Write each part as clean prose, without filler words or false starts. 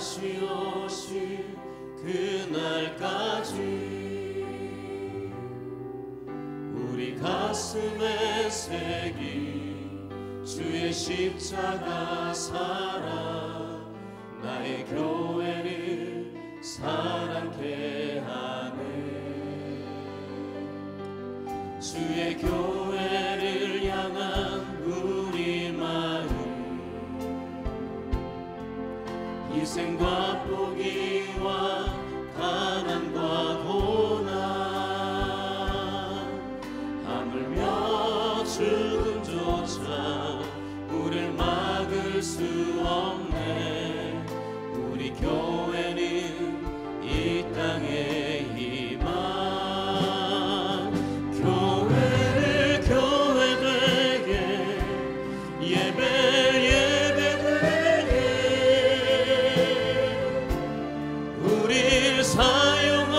다시 오실 그날까지 우리 가슴에 새긴 주의 십자가 사랑, 나의 교회를 사랑케 하네. 주의 교회를 향한 우리 마음, 희생과 포기와 가난과 고난, 하물며 죽음조차 우릴 막을 수 없네. 우리 교회는 이 땅의 희망, 교회를 교회되게 예배되게 우릴 사용하소서.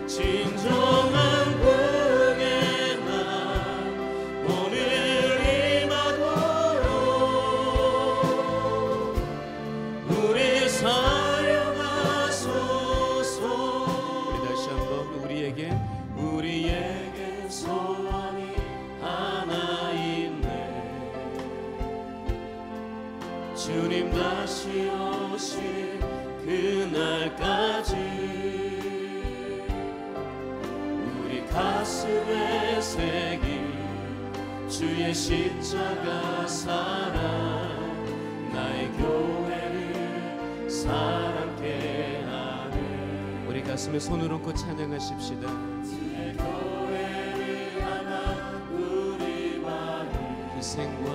진정한 부흥의 날 오늘 임하도록 우리 사용하소서. 우리 다시 한번 우리에게 소원이 하나 있네. 주님 다시 오실 그날까지 우리 가슴에 새긴 주의 십자가 사랑, 나의 교회를 사랑케 하네. 우리 가슴에 손을 얹고 찬양하십시다. 주의 교회를 향한 우리 마음, 희생과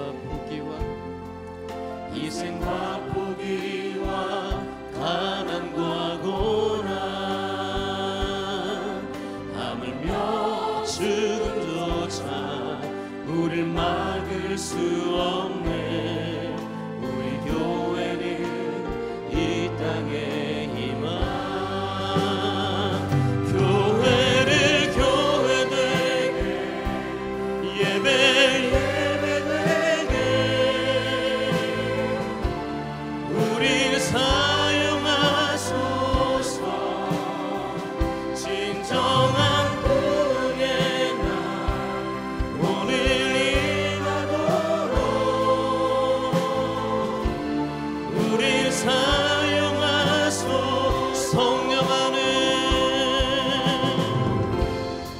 포기와 가난과 고난, 하물며 죽음조차 우릴 막을 수 없네. 우리 교회는 이 땅의 희망, 교회를 교회되게 예배되게 우릴 사용하소서. 진정한 부흥의 날 오늘 임하도록 우릴 사용하소서.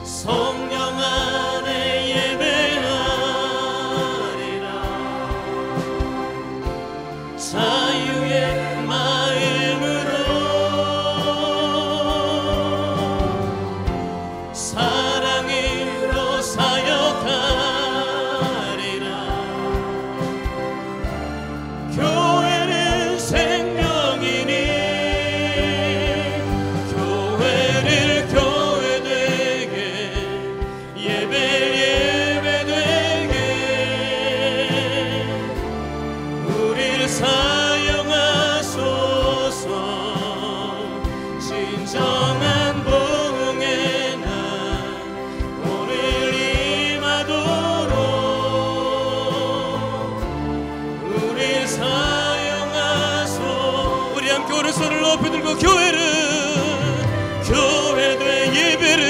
성령 안에 예배하리라. 자유의 마음으로 사랑으로 사역하리라. 교회는 생명이니 교회를 교회되게 예배되게 우릴 사용하소서. 진정한 부흥의 날 오늘 임하도록 우릴 사용하소서. 우리 함께 오른손을 높이 들고 교회된 예배를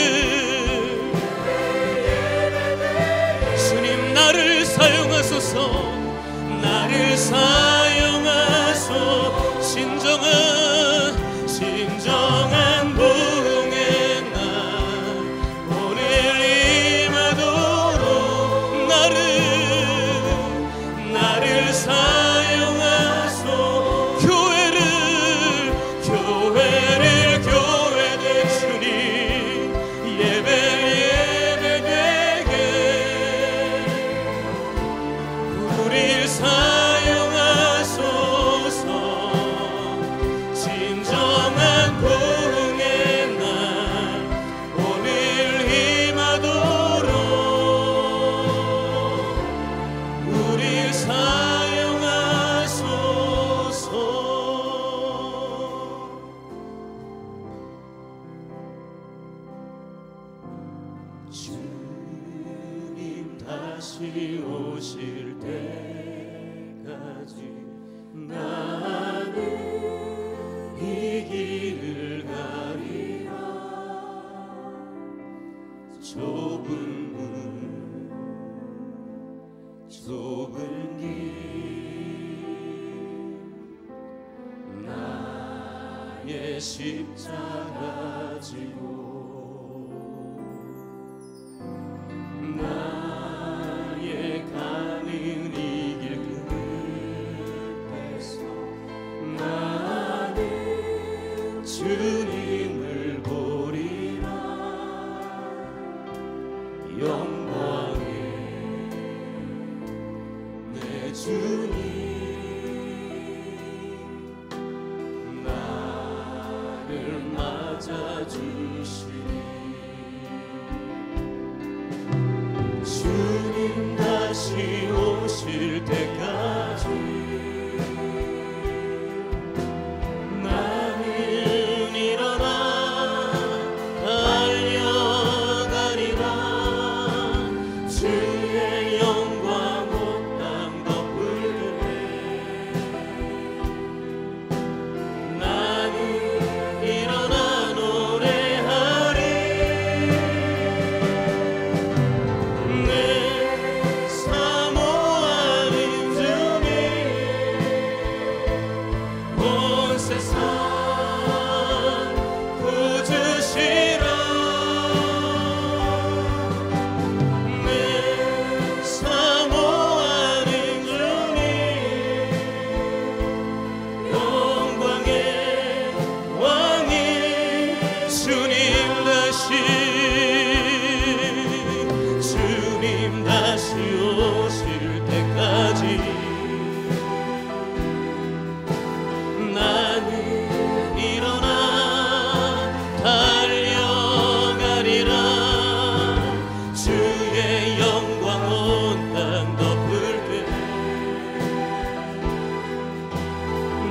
주님 나를 사용하소서. 나를 사용하소. 진정한 부흥의 날 오늘 임하도록 나를 사용하소. 교회를 교회된 주님 예배되게 우릴 사용하소서. 진정한 부흥의 날 오늘 임하도록 우릴 사용하소서. 주님 다시 오실 때까지 나는 이 길을 가리라. 좁은 길 나의 십자가 지고 나의 가는 이 길 끝에서 나는 주님을 보리라. 영광의 내 주님 나를 맞아주시니 주님 다시 오실 때까지 나는 일어나 달려가리라. 주의 영광 온 땅 덮을 때 나는 일어나 노래하리. 내 사모하는 주님 온 세상 구주시라. 내 사모하는 주님 영광의 왕이 주님 다시 오실 때까지 나는 일어나 달려가리라. 주의 영광 온 땅 덮을 때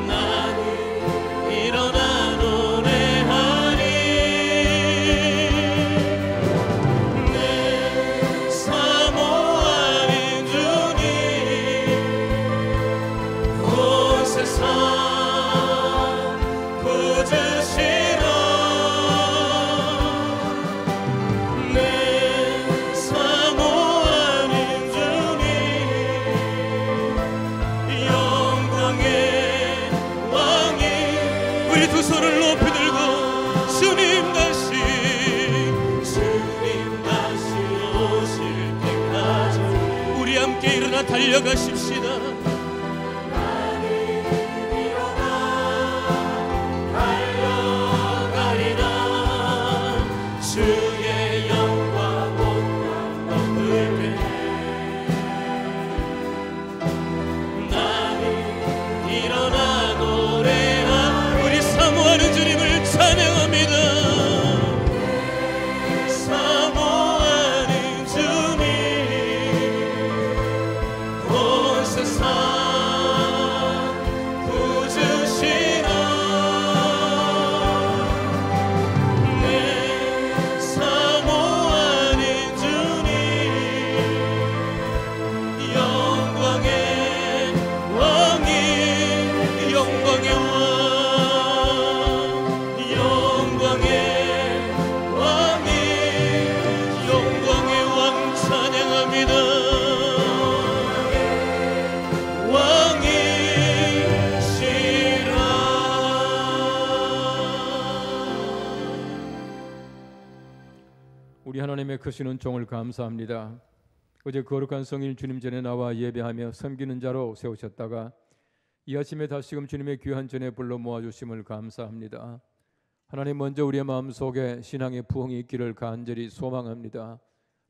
나는 일어나 노래하리. 내 사모하는 주님 온 세상 구주시라. 내 사모하는 주님 영광의 왕이 우리 두 손을 높이 들고 주님 다시 오실 때까지 우리 함께 일어나 달려가십시다. 나는 일어나 달려가리라. 주의 영광 온 땅 덮을 때 나는 일어나 노래하리. 우리 사모하는 주님을 찬양합니다. 사모하는 주님 온 세상 구주시라. 내 사모하는 주님 영광의 왕이 영광의 왕 영광의 왕이 영광의 왕 찬양합니다. 왕이시라. 우리 하나님의 크신 은총을 감사합니다. 어제 거룩한 성일 주님 전에 나와 예배하며 섬기는 자로 세우셨다가 이 아침에 다시금 주님의 귀한 전에 불러 모아주심을 감사합니다. 하나님, 먼저 우리의 마음속에 신앙의 부흥이 있기를 간절히 소망합니다.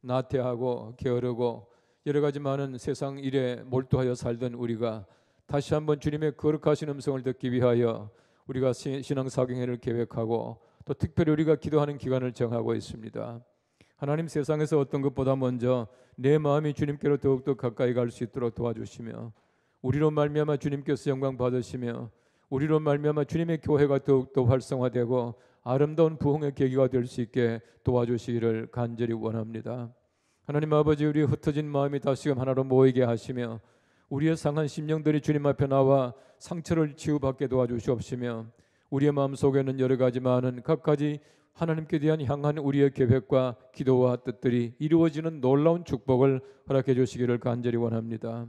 나태하고 게으르고 여러 가지 많은 세상 일에 몰두하여 살던 우리가 다시 한번 주님의 거룩하신 음성을 듣기 위하여 우리가 신앙사경회를 계획하고 또 특별히 우리가 기도하는 기간을 정하고 있습니다. 하나님, 세상에서 어떤 것보다 먼저 내 마음이 주님께로 더욱더 가까이 갈 수 있도록 도와주시며 우리로 말미암아 주님께서 영광 받으시며 우리로 말미암아 주님의 교회가 더욱더 활성화되고 아름다운 부흥의 계기가 될 수 있게 도와주시기를 간절히 원합니다. 하나님 아버지, 우리 흩어진 마음이 다시금 하나로 모이게 하시며 우리의 상한 심령들이 주님 앞에 나와 상처를 치유받게 도와주시옵시며 우리의 마음속에는 여러 가지 많은 각가지 하나님께 대한 향한 우리의 계획과 기도와 뜻들이 이루어지는 놀라운 축복을 허락해 주시기를 간절히 원합니다.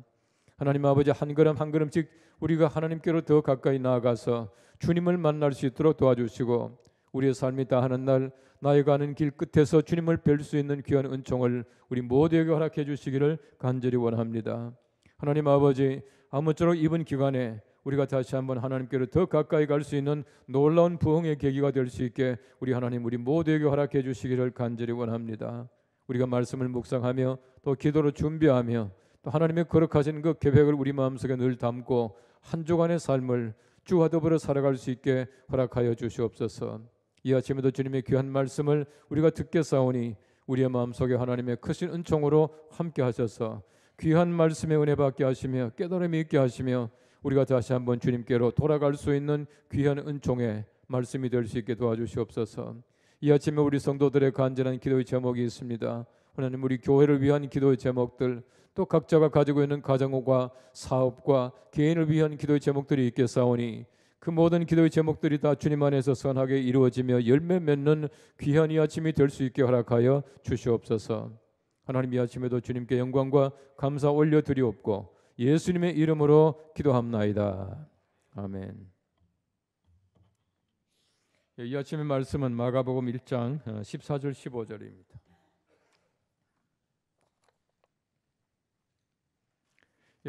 하나님 아버지, 한 걸음 한 걸음씩 우리가 하나님께로 더 가까이 나아가서 주님을 만날 수 있도록 도와주시고 우리의 삶이 다하는 날 나의 가는 길 끝에서 주님을 뵐 수 있는 귀한 은총을 우리 모두에게 허락해 주시기를 간절히 원합니다. 하나님 아버지, 아무쪼록 이번 기간에 우리가 다시 한번 하나님께로 더 가까이 갈 수 있는 놀라운 부흥의 계기가 될 수 있게 우리 하나님 우리 모두에게 허락해 주시기를 간절히 원합니다. 우리가 말씀을 묵상하며 또 기도로 준비하며 또 하나님의 거룩하신 그 계획을 우리 마음속에 늘 담고 한 주간의 삶을 주와 더불어 살아갈 수 있게 허락하여 주시옵소서. 이 아침에도 주님의 귀한 말씀을 우리가 듣겠사오니 우리의 마음속에 하나님의 크신 은총으로 함께 하셔서 귀한 말씀의 은혜 받게 하시며 깨달음이 있게 하시며 우리가 다시 한번 주님께로 돌아갈 수 있는 귀한 은총의 말씀이 될 수 있게 도와주시옵소서. 이 아침에 우리 성도들의 간절한 기도의 제목이 있습니다. 하나님, 우리 교회를 위한 기도의 제목들, 또 각자가 가지고 있는 가정과 사업과 개인을 위한 기도의 제목들이 있겠사오니 그 모든 기도의 제목들이 다 주님 안에서 선하게 이루어지며 열매 맺는 귀한 이 아침이 될 수 있게 허락하여 주시옵소서. 하나님, 이 아침에도 주님께 영광과 감사 올려드리옵고 예수님의 이름으로 기도합나이다. 아멘. 이 아침의 말씀은 마가복음 1장 14절 15절입니다.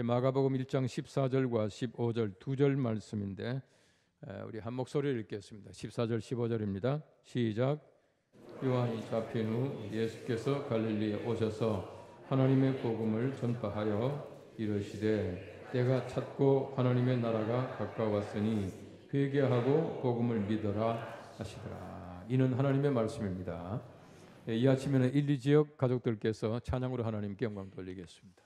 마가복음 1장 14절과 15절 두 절 말씀인데 우리 한 목소리를 읽겠습니다. 14절 15절입니다. 시작. 요한이 잡힌 후 예수께서 갈릴리에 오셔서 하나님의 복음을 전파하여 이르시되 때가 찼고 하나님의 나라가 가까웠으니 회개하고 복음을 믿어라 하시더라. 이는 하나님의 말씀입니다. 이 아침에는 1, 2지역 가족들께서 찬양으로 하나님께 영광 돌리겠습니다.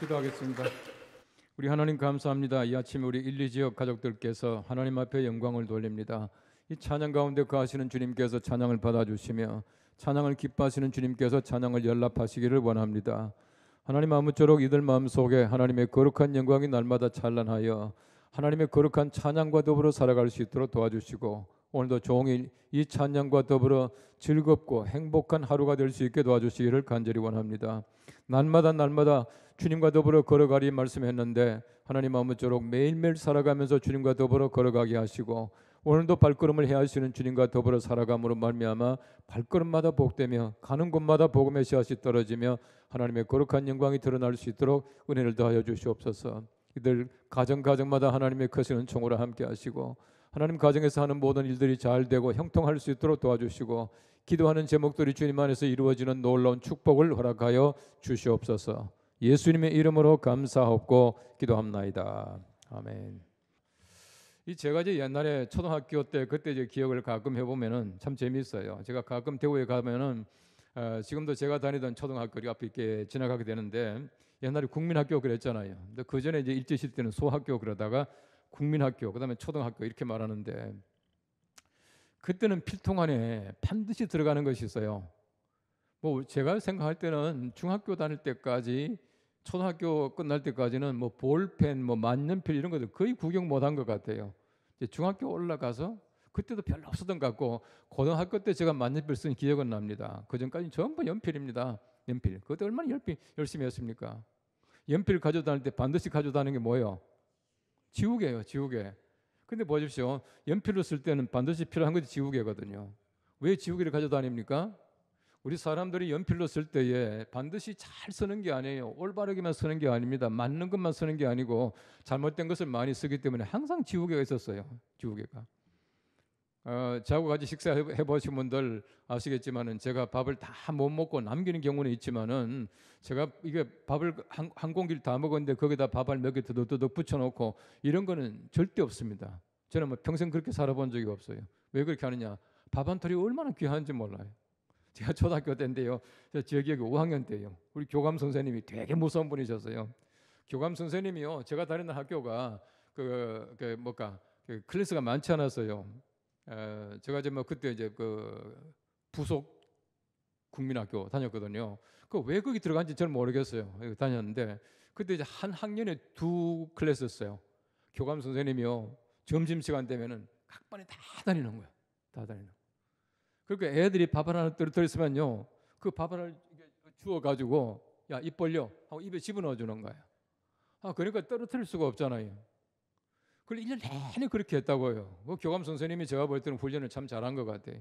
기도하겠습니다. 우리 하나님 감사합니다. 이 아침에 우리 1, 2지역 가족들께서 하나님 앞에 영광을 돌립니다. 이 찬양 가운데 거하시는 주님께서 찬양을 받아주시며 찬양을 기뻐하시는 주님께서 찬양을 연락하시기를 원합니다. 하나님 아무쪼록 이들 마음속에 하나님의 거룩한 영광이 날마다 찬란하여 하나님의 거룩한 찬양과 더불어 살아갈 수 있도록 도와주시고 오늘도 종일 이 찬양과 더불어 즐겁고 행복한 하루가 될 수 있게 도와주시기를 간절히 원합니다. 날마다 주님과 더불어 걸어가리 말씀했는데 하나님 아무쪼록 매일매일 살아가면서 주님과 더불어 걸어가게 하시고 오늘도 발걸음을 해야 하시는 주님과 더불어 살아감으로 말미암아 발걸음마다 복되며 가는 곳마다 복음의 씨앗이 떨어지며 하나님의 거룩한 영광이 드러날 수 있도록 은혜를 더하여 주시옵소서. 이들 가정마다 하나님의 크시는 총으로 함께 하시고 하나님 가정에서 하는 모든 일들이 잘 되고 형통할 수 있도록 도와주시고 기도하는 제목들이 주님 안에서 이루어지는 놀라운 축복을 허락하여 주시옵소서. 예수님의 이름으로 감사하옵고 기도합나이다. 아멘. 제가 이제 옛날에 초등학교 때 그때 이제 기억을 가끔 해보면은 참 재미있어요. 제가 가끔 대구에 가면은 지금도 제가 다니던 초등학교 앞에 이렇게 지나가게 되는데 옛날에 국민학교 그랬잖아요. 근데 그 전에 이제 일제시대 때는 소학교 그러다가 국민학교, 그다음에 초등학교 이렇게 말하는데 그때는 필통 안에 반드시 들어가는 것이 있어요. 뭐 제가 생각할 때는 중학교 다닐 때까지 초등학교 끝날 때까지는 뭐 볼펜, 뭐 만년필 이런 것들 거의 구경 못한 것 같아요. 이제 중학교 올라가서 그때도 별로 없었던 것 같고 고등학교 때 제가 만년필 쓴 기억은 납니다. 그 전까지는 전부 연필입니다. 연필. 그때 얼마나 열심히 했습니까? 연필 가져다닐 때 반드시 가져다니는 게 뭐예요? 지우개예요. 지우개. 근데 보십시오. 연필로 쓸 때는 반드시 필요한 것이 지우개거든요. 왜 지우개를 가져다닙니까? 우리 사람들이 연필로 쓸 때에 반드시 잘 쓰는 게 아니에요. 올바르게만 쓰는 게 아닙니다. 맞는 것만 쓰는 게 아니고 잘못된 것을 많이 쓰기 때문에 항상 지우개가 있었어요. 지우개가. 저하고 같이 식사해 보신 분들 아시겠지만은 제가 밥을 다 못 먹고 남기는 경우는 있지만은 제가 이게 밥을 한 공기를 다 먹었는데 거기다 밥을 몇 개 더덕더덕 붙여놓고 이런 거는 절대 없습니다. 저는 뭐 평생 그렇게 살아본 적이 없어요. 왜 그렇게 하느냐? 밥 한 톨이 얼마나 귀한지 몰라요. 제가 초등학교 때인데요. 제 기억에 5학년 때예요. 우리 교감 선생님이 되게 무서운 분이셨어요. 교감 선생님이요. 제가 다니는 학교가 그 클래스가 많지 않았어요. 제가 이제 뭐 그때 이제 그 부속 국민학교 다녔거든요. 그 왜 거기 들어간지 저는 모르겠어요. 여기 다녔는데 그때 이제 한 학년에 2 클래스였어요. 교감 선생님이요. 점심 시간 되면은 각 반에 다 다니는 거예요. 다 다니는. 그러니까 애들이 밥 하나 떨어뜨렸으면요. 그 밥 하나를 주워 가지고 야, 입 벌려 하고 입에 집어넣어 주는 거예요. 그러니까 떨어뜨릴 수가 없잖아요. 그걸 1년 내내 그렇게 했다고요. 그 교감 선생님이 제가 볼 때는 훈련을 참 잘한 것 같아요.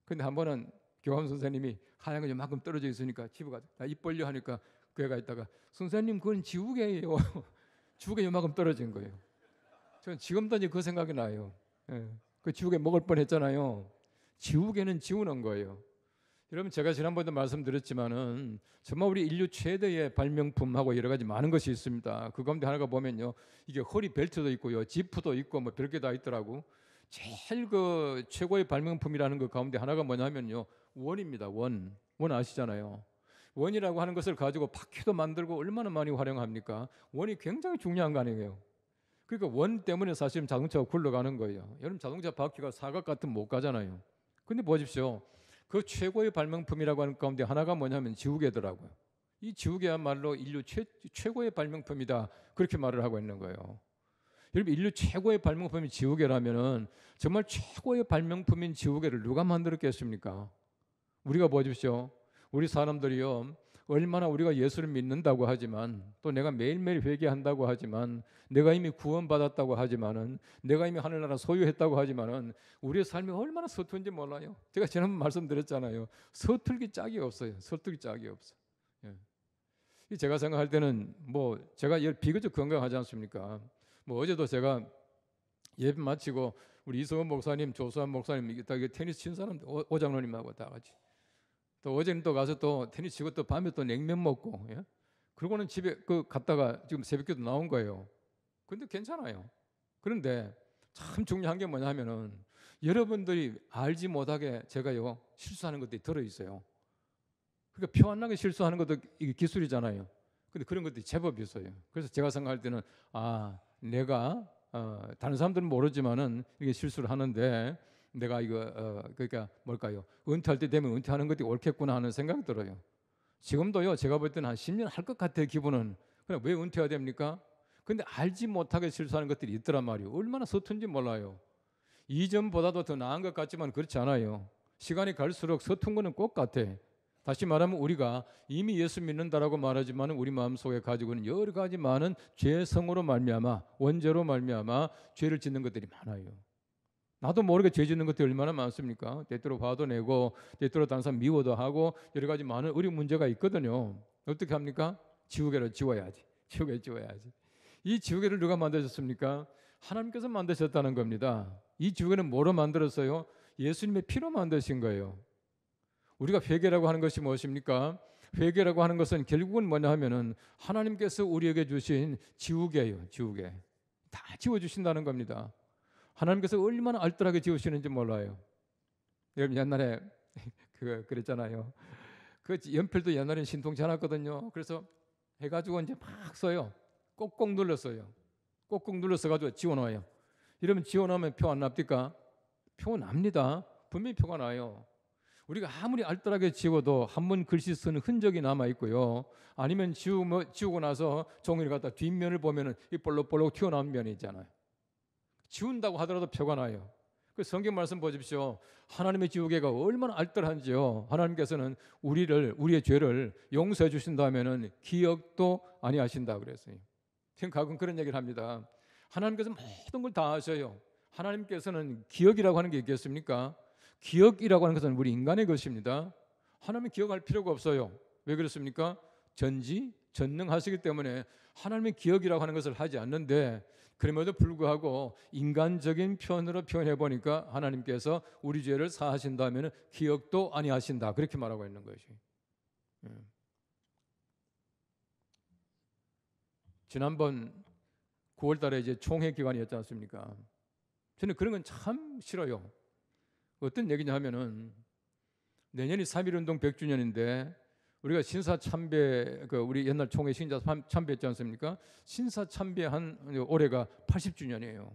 근데 한 번은 교감 선생님이 하얀 거 이만큼 떨어져 있으니까 집에 가서 입 벌려 하니까 그 애가 있다가 선생님 그건 지우개예요. 지우개 이만큼 떨어진 거예요. 저는 지금도 이제 그 생각이 나요. 그 지우개 먹을 뻔했잖아요. 지우개는 지우는 거예요. 여러분 제가 지난번에도 말씀드렸지만은 정말 우리 인류 최대의 발명품하고 여러 가지 많은 것이 있습니다. 그 가운데 하나가 보면요, 이게 허리 벨트도 있고요, 지프도 있고 뭐 별게 다 있더라고. 제일 그 최고의 발명품이라는 것 가운데 하나가 뭐냐면요, 원입니다. 원 아시잖아요. 원이라고 하는 것을 가지고 바퀴도 만들고 얼마나 많이 활용합니까? 원이 굉장히 중요한 거 아니에요. 그러니까 원 때문에 사실 자동차가 굴러가는 거예요. 여러분 자동차 바퀴가 사각 같으면 못 가잖아요. 근데 보십시오. 그 최고의 발명품이라고 하는 가운데 하나가 뭐냐면 지우개더라고요. 이 지우개야말로 인류 최고의 발명품이다. 그렇게 말을 하고 있는 거예요. 여러분 인류 최고의 발명품이 지우개라면은 정말 최고의 발명품인 지우개를 누가 만들었겠습니까? 우리가 보십시오. 우리 사람들이요. 얼마나 우리가 예수를 믿는다고 하지만 또 내가 매일매일 회개한다고 하지만 내가 이미 구원받았다고 하지만은 내가 이미 하늘나라 소유했다고 하지만은 우리의 삶이 얼마나 서툰지 몰라요. 제가 지난번 말씀드렸잖아요. 서툴기 짝이 없어요. 서툴기 짝이 없어. 예. 제가 생각할 때는 뭐 제가 비교적 건강하지 않습니까? 뭐 어제도 제가 예배 마치고 우리 이성원 목사님, 조수환 목사님 다 테니스 친 사람들 오장로님하고 다 같이 또 어제는 또 가서 또 테니스 치고 또 밤에 또 냉면 먹고, 예? 그러고는 집에 갔다가 지금 새벽기도 나온 거예요. 근데 괜찮아요. 그런데 참 중요한 게 뭐냐면은 여러분들이 알지 못하게 제가요 실수하는 것들이 들어 있어요. 그러니까 표 안 나게 실수하는 것도 이게 기술이잖아요. 근데 그런 것들이 제법 있어요. 그래서 제가 생각할 때는 내가 다른 사람들은 모르지만은 이게 실수를 하는데 내가 이거 그러니까 뭘까요? 은퇴할 때 되면 은퇴하는 것이 옳겠구나 하는 생각이 들어요. 지금도요. 제가 볼 때는 한 10년 할 것 같아요. 기분은. 그냥 왜 은퇴해야 됩니까? 근데 알지 못하게 실수하는 것들이 있더란 말이에요. 얼마나 서툰지 몰라요. 이전보다도 더 나은 것 같지만 그렇지 않아요. 시간이 갈수록 서툰 거는 꼭 같아. 다시 말하면 우리가 이미 예수 믿는다라고 말하지만 우리 마음속에 가지고 있는 여러 가지 많은 죄성으로 말미암아 원죄로 말미암아 죄를 짓는 것들이 많아요. 나도 모르게 죄 짓는 것들이 얼마나 많습니까? 때때로 화도 내고 때때로 다른 사람 미워도 하고 여러 가지 많은 우리 문제가 있거든요. 어떻게 합니까? 지우개를 지워야지. 지우개 지워야지. 이 지우개를 누가 만드셨습니까? 하나님께서 만드셨다는 겁니다. 이 지우개는 뭐로 만들었어요? 예수님의 피로 만드신 거예요. 우리가 회개라고 하는 것이 무엇입니까? 회개라고 하는 것은 결국은 뭐냐 하면은 하나님께서 우리에게 주신 지우개예요. 지우개. 다 지워주신다는 겁니다. 하나님께서 얼마나 알뜰하게 지우시는지 몰라요. 여러분 옛날에 그랬잖아요. 그 연필도 옛날엔 신통치 않았거든요. 그래서 해가지고 이제 막 써요. 꼭꼭 눌렀어요. 꼭꼭 눌러서 가지고 지워놔요. 이러면 지워놓으면 표 안 납니까? 표 납니다. 분명히 표가 나요. 우리가 아무리 알뜰하게 지워도 한 번 글씨 쓴 흔적이 남아 있고요. 아니면 지우고 나서 종이를 갖다 뒷면을 보면은 이 볼록볼록 튀어나온 면이 있잖아요. 지운다고 하더라도 표가 나요. 그 성경 말씀 보십시오. 하나님의 지우개가 얼마나 알뜰한지요. 하나님께서는 우리의 죄를 용서해 주신다면은 기억도 아니하신다 그랬어요. 지금 가끔 그런 얘기를 합니다. 하나님께서 모든 걸 다 아셔요. 하나님께서는 기억이라고 하는 게 있겠습니까? 기억이라고 하는 것은 우리 인간의 것입니다. 하나님은 기억할 필요가 없어요. 왜 그렇습니까? 전능하시기 때문에 하나님의 기억이라고 하는 것을 하지 않는데 그럼에도 불구하고 인간적인 표현으로 표현해 보니까 하나님께서 우리 죄를 사하신다면 기억도 아니하신다 그렇게 말하고 있는 것이. 지난번 9월달에 이제 총회 기간이었지 않습니까? 저는 그런 건 참 싫어요. 어떤 얘기냐 하면은 내년이 3.1운동 100주년인데 우리가 신사참배 우리 옛날 총회 신사 참배했지 않습니까? 신사참배한 올해가 80주년이에요.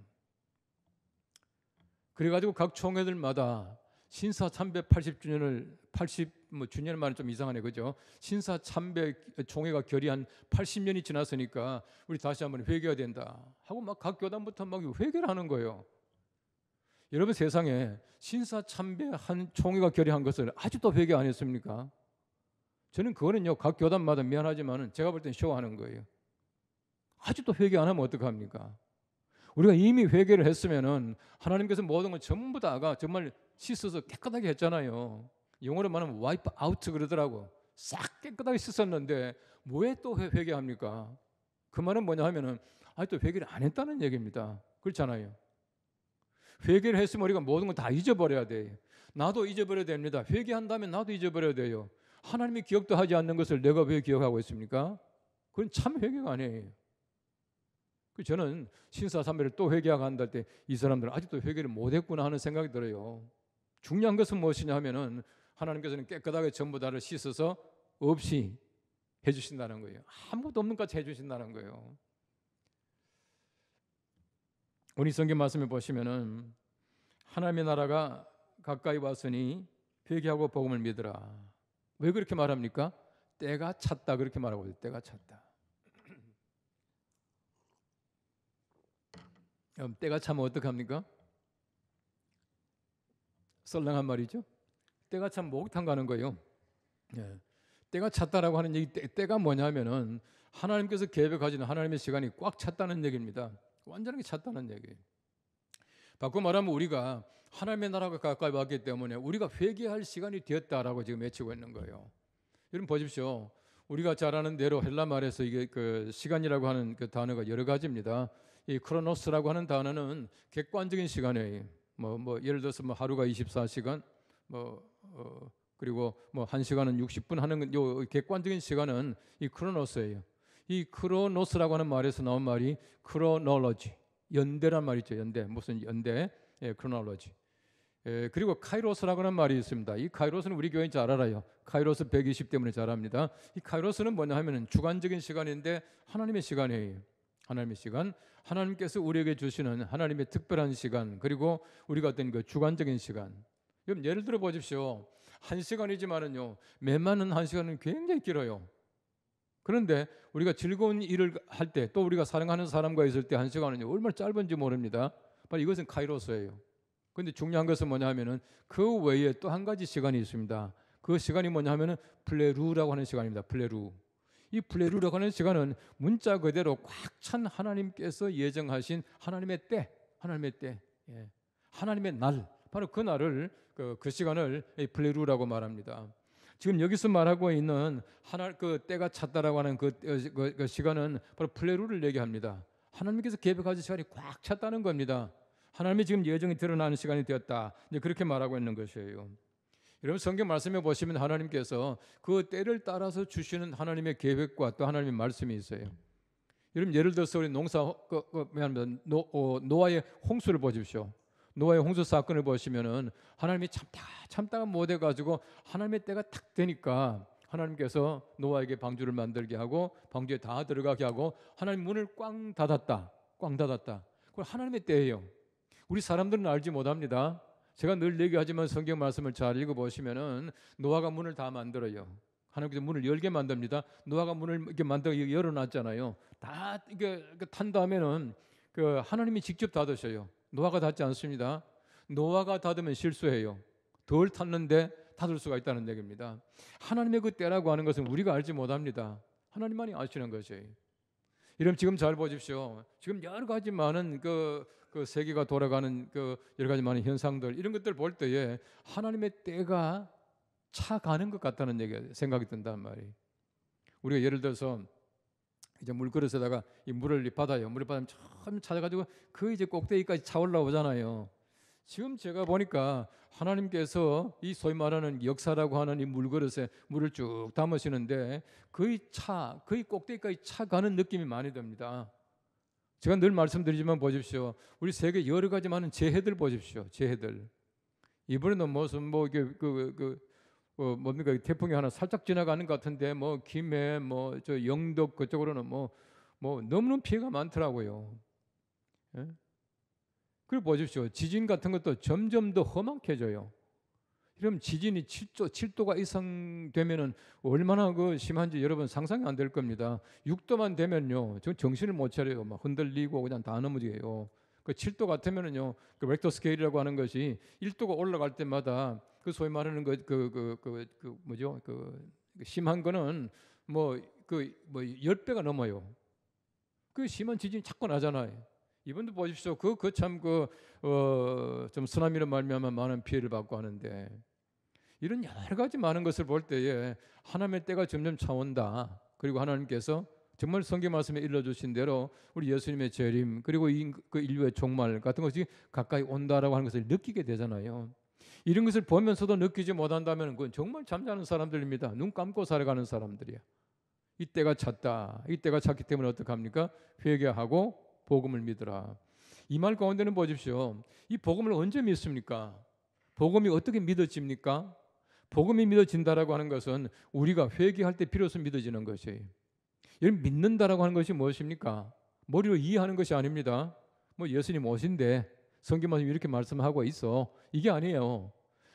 그래가지고 각 총회들마다 신사참배 80주년을 80주년 만은 좀 이상하네 그죠? 신사참배 총회가 결의한 80년이 지났으니까 우리 다시 한번 회개해야 된다 하고 막 각 교단부터 막 회개를 하는 거예요. 여러분 세상에 신사참배한 총회가 결의한 것을 아직도 회개 안 했습니까? 저는 그거는요 각 교단마다 미안하지만은 제가 볼 땐 쇼하는 거예요. 아직도 회개 안 하면 어떡합니까? 우리가 이미 회개를 했으면은 하나님께서 모든 걸 전부 다가 정말 씻어서 깨끗하게 했잖아요. 영어로 말하면 와이프 아웃 그러더라고. 싹 깨끗하게 씻었는데 뭐에 또 회개합니까? 그 말은 뭐냐 하면은 아직도 회개를 안 했다는 얘기입니다. 그렇잖아요. 회개를 했으면 우리가 모든 걸 다 잊어버려야 돼요. 나도 잊어버려야 됩니다. 회개한다면 나도 잊어버려야 돼요. 하나님이 기억도 하지 않는 것을 내가 왜 기억하고 있습니까? 그건 참 회개가 아니에요. 저는 신사참배를 또 회개하고 한다 할 때 이 사람들은 아직도 회개를 못했구나 하는 생각이 들어요. 중요한 것은 무엇이냐 하면은 하나님께서는 깨끗하게 전부 다를 씻어서 없이 해주신다는 거예요. 아무것도 없는 것 같이 해주신다는 거예요. 오늘 성경 말씀에 보시면은 하나님의 나라가 가까이 왔으니 회개하고 복음을 믿으라. 왜 그렇게 말합니까? 때가 찼다 그렇게 말하고 있어요. 때가 찼다. 때가 차면 어떡합니까? 썰렁한 말이죠. 때가 차면 목욕탕 가는 거예요. 때가 찼다라고 하는 얘기 때가 뭐냐면은 하나님께서 계획하시는 하나님의 시간이 꽉 찼다는 얘기입니다. 완전하게 찼다는 얘기예요. 바꿔 말하면 우리가 하나님의 나라가 가까이 왔기 때문에 우리가 회개할 시간이 되었다라고 지금 외치고 있는 거예요. 여러분 보십시오. 우리가 잘 아는 대로 헬라 말에서 이게 그 시간이라고 하는 그 단어가 여러 가지입니다. 이 크로노스라고 하는 단어는 객관적인 시간이에요. 뭐 예를 들어서 뭐 하루가 24시간 그리고 뭐 1시간은 60분 하는 요 객관적인 시간은 이 크로노스예요. 이 크로노스라고 하는 말에서 나온 말이 크로놀로지, 연대란 말이죠. 연대. 무슨 연대? 크로놀로지. 그리고 카이로스라고 하는 말이 있습니다. 이 카이로스는 우리 교회 잘 알아요. 카이로스 120 때문에 잘 압니다. 이 카이로스는 뭐냐 하면은 주관적인 시간인데 하나님의 시간이에요. 하나님의 시간, 하나님께서 우리에게 주시는 하나님의 특별한 시간, 그리고 우리가 어떤 그 주관적인 시간. 여러분 예를 들어 보십시오. 1시간이지만은요, 맨만은 1시간은 굉장히 길어요. 그런데 우리가 즐거운 일을 할 때, 또 우리가 사랑하는 사람과 있을 때 1시간은요, 얼마나 짧은지 모릅니다. 바로 이것은 카이로스예요. 그런데 중요한 것은 뭐냐 하면은 그 외에 또 한 가지 시간이 있습니다. 그 시간이 뭐냐 하면은 플레루라고 하는 시간입니다. 플레루. 이 플레루라고 하는 시간은 문자 그대로 꽉 찬 하나님께서 예정하신 하나님의 때, 하나님의 때, 하나님의 날, 바로 그 날을 그 시간을 플레루라고 말합니다. 지금 여기서 말하고 있는 그 때가 찼다라고 하는 그 시간은 바로 플레루를 얘기합니다. 하나님께서 계획하신 시간이 꽉 찼다는 겁니다. 하나님의 지금 예정이 드러나는 시간이 되었다. 이제 그렇게 말하고 있는 것이에요. 여러분 성경 말씀에 보시면 하나님께서 그 때를 따라서 주시는 하나님의 계획과 또 하나님의 말씀이 있어요. 여러분 예를 들어서 우리 노아의 홍수를 보십시오. 노아의 홍수 사건을 보시면은 하나님이 참다가 못해 가지고 하나님의 때가 탁 되니까 하나님께서 노아에게 방주를 만들게 하고 방주에 다 들어가게 하고 하나님 문을 꽝 닫았다. 그건 하나님의 때예요. 우리 사람들은 알지 못합니다. 제가 늘 얘기하지만 성경 말씀을 잘 읽어보시면은 노아가 문을 다 만들어요. 하나님께서 문을 열게 만듭니다. 노아가 문을 이렇게 만들어 열어놨잖아요. 다 이게 탄 다음에는 그 하나님이 직접 닫으셔요. 노아가 닫지 않습니다. 노아가 닫으면 실수해요. 덜 탔는데 닫을 수가 있다는 얘기입니다. 하나님의 그 때라고 하는 것은 우리가 알지 못합니다. 하나님만이 아시는 것이에요. 여러분 지금 잘 보십시오. 지금 여러 가지 많은 그 세계가 돌아가는 그 여러 가지 많은 현상들 이런 것들 볼 때에 하나님의 때가 차가는 것 같다는 생각이 든단 말이에요. 우리가 예를 들어서 이제 물그릇에다가 이 물을 받아요. 물을 받으면 참 찾아가지고 그 이제 꼭대기까지 차 올라오잖아요. 지금 제가 보니까 하나님께서 이 소위 말하는 역사라고 하는 이 물그릇에 물을 쭉 담으시는데 거의 꼭대기까지 차 가는 느낌이 많이 듭니다. 제가 늘 말씀드리지만 보십시오. 우리 세계 여러 가지 많은 재해들 보십시오. 재해들. 이번에는 무슨 이게 뭡니까 태풍이 하나 살짝 지나가는 것 같은데 김해 저 영덕 그쪽으로는 너무너무 피해가 많더라고요. 예? 그리고 보십시오. 지진 같은 것도 점점 더 험악해져요. 그럼 지진이 7도가 이상 되면은 얼마나 심한지 여러분 상상이 안 될 겁니다. 6도만 되면요, 저 정신을 못 차려요. 막 흔들리고 그냥 다 넘어져요. 그 7도 같으면은요, 그 렉터 스케일이라고 하는 것이 1도가 올라갈 때마다 그 소위 말하는 심한 거는 10배가 넘어요. 그 심한 지진이 자꾸 나잖아요. 이분도 보십시오. 좀 쓰나미로 말미암아 많은 피해를 받고 하는데 이런 여러 가지 많은 것을 볼 때에 하나님의 때가 점점 차온다. 그리고 하나님께서 정말 성경 말씀에 일러주신 대로 우리 예수님의 재림 그리고 그 인류의 종말 같은 것이 가까이 온다라고 하는 것을 느끼게 되잖아요. 이런 것을 보면서도 느끼지 못한다면 그건 정말 잠자는 사람들입니다. 눈 감고 살아가는 사람들이야. 이 때가 찼다. 이 때가 찼기 때문에 어떡합니까? 회개하고 복음을 믿으라. 이 말 가운데는 보십시오. 이 복음을 언제 믿습니까? 복음이 어떻게 믿어집니까? 복음이 믿어진다라고 하는 것은 우리가 회개할 때 비로소 믿어지는 것이에요. 여러분 믿는다라고 하는 것이 무엇입니까? 머리로 이해하는 것이 아닙니다. 예수님 오신데 성경 말씀 이렇게 말씀하고 있어. 이게 아니에요.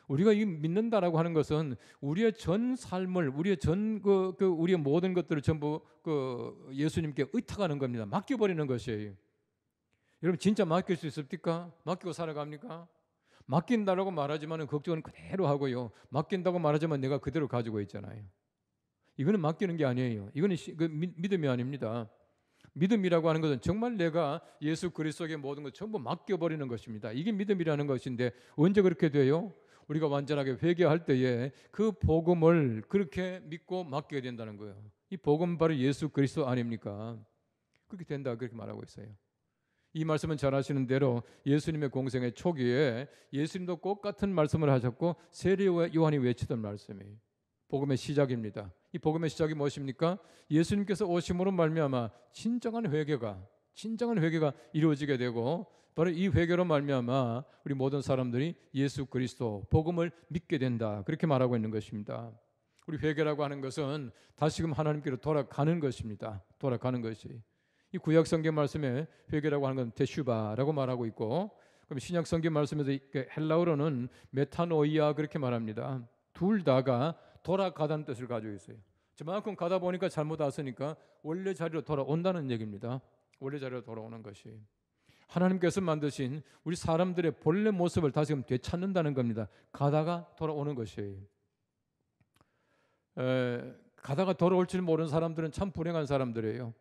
우리가 이 믿는다라고 하는 것은 우리의 전 삶을, 우리의 우리의 모든 것들을 전부 예수님께 의탁하는 겁니다. 맡겨버리는 것이에요. 여러분 진짜 맡길 수 있습니까? 맡기고 살아갑니까? 맡긴다라고 말하지만 걱정은 그대로 하고요. 맡긴다고 말하지만 내가 그대로 가지고 있잖아요. 이거는 맡기는 게 아니에요. 이거는 믿음이 아닙니다. 믿음이라고 하는 것은 정말 내가 예수 그리스도의 모든 것 전부 맡겨버리는 것입니다. 이게 믿음이라는 것인데 언제 그렇게 돼요? 우리가 완전하게 회개할 때에 그 복음을 그렇게 믿고 맡기게 된다는 거예요. 이 복음 바로 예수 그리스도 아닙니까? 그렇게 된다 그렇게 말하고 있어요. 이 말씀은 잘 아시는 대로 예수님의 공생의 초기에 예수님도 똑같은 말씀을 하셨고 세례 요한이 외치던 말씀이에요. 복음의 시작입니다. 이 복음의 시작이 무엇입니까? 예수님께서 오심으로 말미암아 진정한 회개가 진정한 회개가 이루어지게 되고 바로 이 회개로 말미암아 우리 모든 사람들이 예수 그리스도 복음을 믿게 된다. 그렇게 말하고 있는 것입니다. 우리 회개라고 하는 것은 다시금 하나님께로 돌아가는 것입니다. 돌아가는 것이. 이 구약 성경 말씀에 회개라고 하는 건 테슈바라고 말하고 있고, 그럼 신약 성경 말씀에서 헬라어로는 메타노이아 그렇게 말합니다. 둘 다가 돌아가다는 뜻을 가지고 있어요. 저만큼 가다 보니까 잘못 왔으니까 원래 자리로 돌아온다는 얘기입니다. 원래 자리로 돌아오는 것이 하나님께서 만드신 우리 사람들의 본래 모습을 다시금 되찾는다는 겁니다. 가다가 돌아오는 것이에요. 가다가 돌아올 줄 모르는 사람들은 참 불행한 사람들이에요.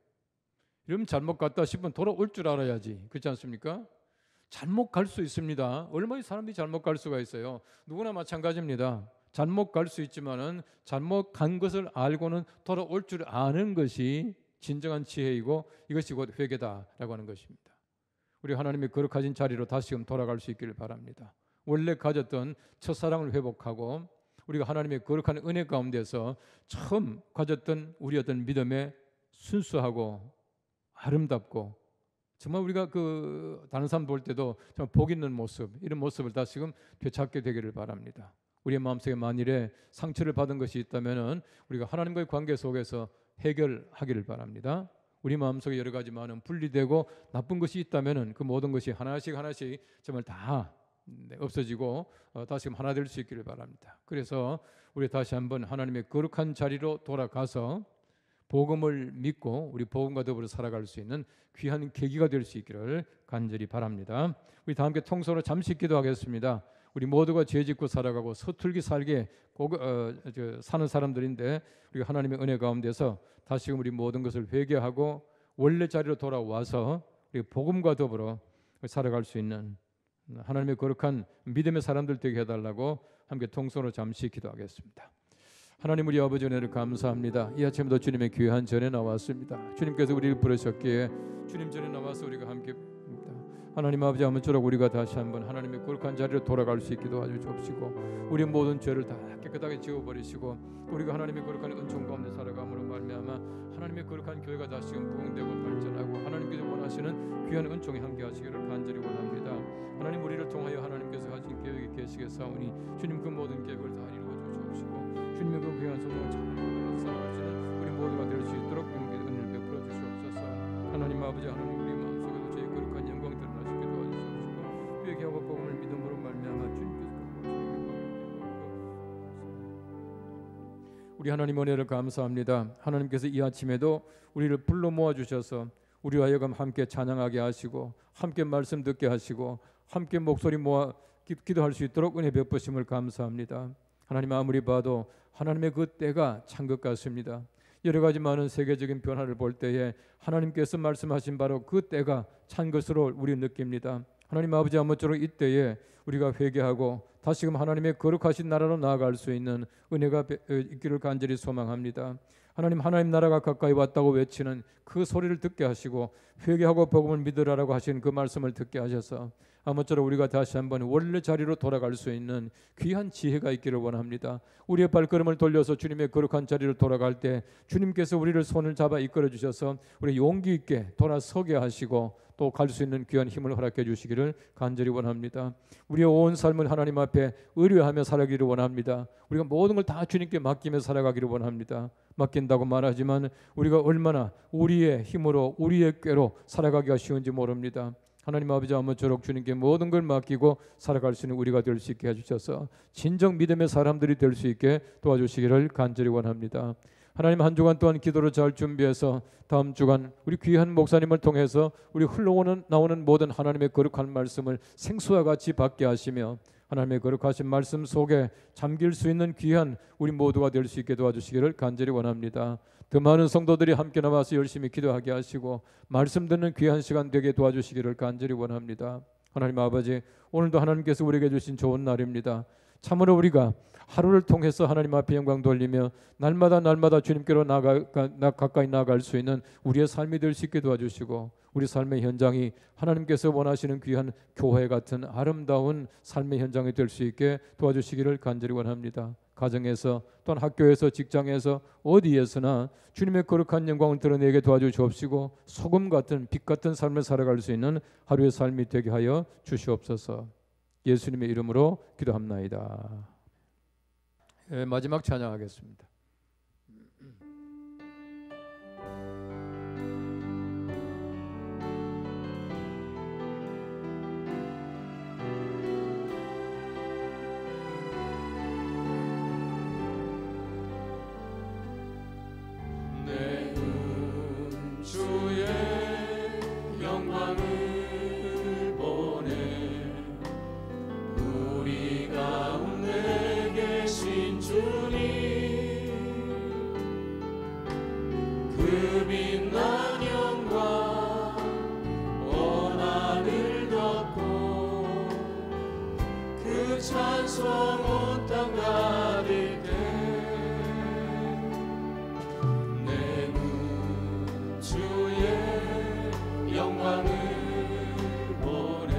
이러면 잘못 갔다 싶으면 돌아올 줄 알아야지. 그렇지 않습니까? 잘못 갈 수 있습니다. 얼마나 사람들이 잘못 갈 수가 있어요. 누구나 마찬가지입니다. 잘못 갈 수 있지만은 잘못 간 것을 알고는 돌아올 줄 아는 것이 진정한 지혜이고 이것이 곧 회개다라고 하는 것입니다. 우리 하나님의 거룩하신 자리로 다시금 돌아갈 수 있기를 바랍니다. 원래 가졌던 첫사랑을 회복하고 우리가 하나님의 거룩한 은혜 가운데서 처음 가졌던 우리 어떤 믿음의 순수하고 아름답고 정말 우리가 다른 사람 볼 때도 정말 복 있는 모습, 이런 모습을 다시금 되찾게 되기를 바랍니다. 우리의 마음속에 만일에 상처를 받은 것이 있다면은 우리가 하나님과의 관계 속에서 해결하기를 바랍니다. 우리 마음속에 여러 가지 많은 분리되고 나쁜 것이 있다면은 그 모든 것이 하나씩 정말 다 없어지고 다시금 하나 될 수 있기를 바랍니다. 그래서 우리 다시 한번 하나님의 거룩한 자리로 돌아가서 복음을 믿고 우리 복음과 더불어 살아갈 수 있는 귀한 계기가 될 수 있기를 간절히 바랍니다. 우리 다 함께 통성으로 잠시 기도하겠습니다. 우리 모두가 죄 짓고 살아가고 서툴게 살게 사는 사람들인데 우리가 하나님의 은혜 가운데서 다시금 우리 모든 것을 회개하고 원래 자리로 돌아와서 우리 복음과 더불어 살아갈 수 있는 하나님의 거룩한 믿음의 사람들 되게 해달라고 함께 통성으로 잠시 기도하겠습니다. 하나님 우리 아버지 은혜를 감사합니다. 이 아침에도 주님의 귀한 전에 나왔습니다. 주님께서 우리를 부르셨기에 주님 전에 나와서 우리가 함께 하나님 아버지 아무쪼록 우리가 다시 한번 하나님의 거룩한 자리로 돌아갈 수 있게 도와주시옵시고 우리 모든 죄를 다 깨끗하게 지워버리시고 우리가 하나님의 거룩한 은총 가운데 살아감으로 말미암아 하나님의 거룩한 교회가 다시금 부흥되고 발전하고 하나님께서 원하시는 귀한 은총에 함께하시기를 간절히 원합니다. 하나님 우리를 통하여 하나님께서 하신 계획이 계시겠사오니 주님 그 모든 계획을 다 이루어 주시옵시고 주님의 그 귀한 소망을 잘 살아갈 수 있는 우리 모두가 될 수 있도록 주님께 은혜를 베풀어 주시옵소서. 하나님 아버지 하나님 우리 마음속에도 저희 거룩한 영광 드러나시게 도와주시옵시고 회개하고 복음을 믿음으로 말미암아 주님께서 우리 하나님 은혜를 감사합니다. 하나님께서 이 아침에도 우리를 불러 모아 주셔서 우리와 하여금 함께 찬양하게 하시고 함께 말씀 듣게 하시고 함께 목소리 모아 기도할 수 있도록 은혜 베푸심을 감사합니다. 하나님 아무리 봐도 하나님의 그 때가 찬 것 같습니다. 여러 가지 많은 세계적인 변화를 볼 때에 하나님께서 말씀하신 바로 그 때가 찬 것으로 우리 느낍니다. 하나님 아버지 아무쪼록 이 때에 우리가 회개하고 다시금 하나님의 거룩하신 나라로 나아갈 수 있는 은혜가 있기를 간절히 소망합니다. 하나님 나라가 가까이 왔다고 외치는 그 소리를 듣게 하시고 회개하고 복음을 믿으라라고 하신 그 말씀을 듣게 하셔서 아무쪼록 우리가 다시 한번 원래 자리로 돌아갈 수 있는 귀한 지혜가 있기를 원합니다. 우리의 발걸음을 돌려서 주님의 거룩한 자리로 돌아갈 때 주님께서 우리를 손을 잡아 이끌어 주셔서 우리 용기 있게 돌아서게 하시고 또 갈 수 있는 귀한 힘을 허락해 주시기를 간절히 원합니다. 우리의 온 삶을 하나님 앞에 의뢰하며 살아가기를 원합니다. 우리가 모든 걸 다 주님께 맡기며 살아가기를 원합니다. 맡긴다고 말하지만 우리가 얼마나 우리의 힘으로 우리의 꾀로 살아가기가 쉬운지 모릅니다. 하나님 아버지 아무쪼록 주님께 모든 걸 맡기고 살아갈 수 있는 우리가 될 수 있게 해주셔서 진정 믿음의 사람들이 될 수 있게 도와주시기를 간절히 원합니다. 하나님 한 주간 또한 기도를 잘 준비해서 다음 주간 우리 귀한 목사님을 통해서 우리 나오는 모든 하나님의 거룩한 말씀을 생수와 같이 받게 하시며 하나님의 거룩하신 말씀 속에 잠길 수 있는 귀한 우리 모두가 될 수 있게 도와주시기를 간절히 원합니다. 더 많은 성도들이 함께 나와서 열심히 기도하게 하시고 말씀 듣는 귀한 시간 되게 도와주시기를 간절히 원합니다. 하나님 아버지 오늘도 하나님께서 우리에게 주신 좋은 날입니다. 참으로 우리가 하루를 통해서 하나님 앞에 영광 돌리며 날마다 주님께로 가까이 나아갈 수 있는 우리의 삶이 될 수 있게 도와주시고, 우리 삶의 현장이 하나님께서 원하시는 귀한 교회 같은 아름다운 삶의 현장이 될 수 있게 도와주시기를 간절히 원합니다. 가정에서 또한 학교에서 직장에서 어디에서나 주님의 거룩한 영광을 드러내게 도와주시옵시고, 소금 같은 빛 같은 삶을 살아갈 수 있는 하루의 삶이 되게 하여 주시옵소서. 예수님의 이름으로 기도합나이다. 마지막 찬양하겠습니다. 주의 영광을 보내 우리 가운데 계신 주님, 그 빛난 영광 온 하늘 덮고 그 찬송 온 땅 가득해 영광을 보내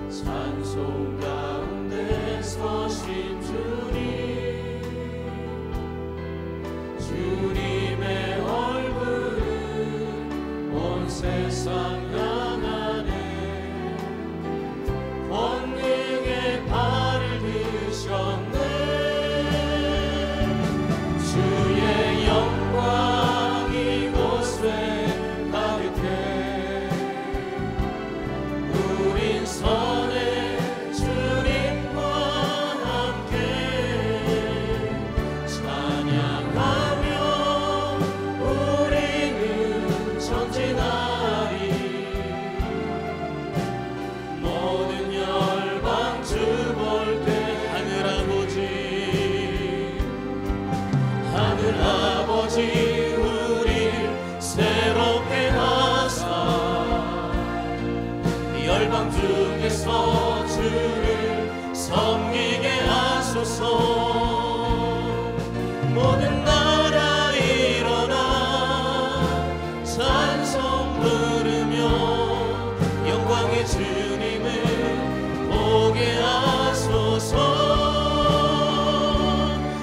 찬송 가운데 서신 주님의 얼굴은 온 세상 향하네 권능의 발을 드셨네 주의 영광 이곳에 선의 주님과 함께 찬양하며 우리는 전진하리 모든 열방 주 볼 때 하늘 아버지 우리를 새롭게 하사 열방 중에서 주를 섬기게 하소서 모든 나라 일어나 찬송 부르며 영광의 주님을 보게 하소서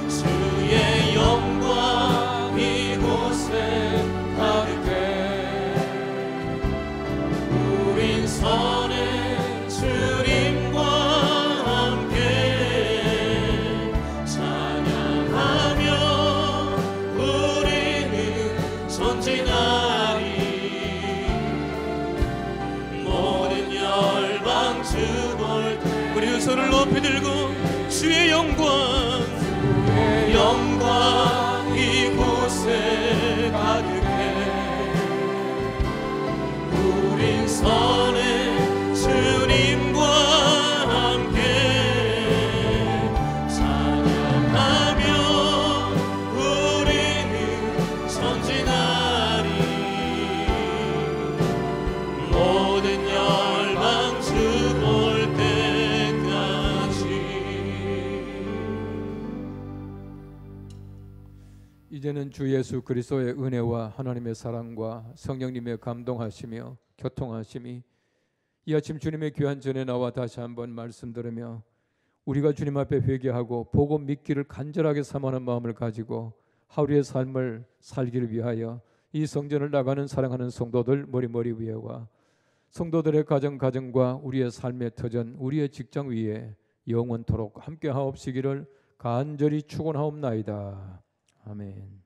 주의 영광 이곳에 가득해 우린 선의 주님과 함께 찬양하며 우리는 전진하리 모든 열방 주 볼 때 우리 두 손을 높이 들고 주의 영광 이곳에 가득해 우린 선의 주님과 함께 찬양하며 우리는 전진하리 모든 열방 주 볼 때까지. 이제는 주 예수 그리스도의 은혜와 하나님의 사랑과 성령님의 감동하시며 교통하심이 이 아침 주님의 귀한 전에 나와 다시 한번 말씀 들으며 우리가 주님 앞에 회개하고 보고 믿기를 간절하게 삼하는 마음을 가지고 하루의 삶을 살기를 위하여 이 성전을 나가는 사랑하는 성도들 머리 위에와 성도들의 가정과 우리의 삶의 터전 우리의 직장 위에 영원토록 함께 하옵시기를 간절히 축원하옵나이다. 아멘.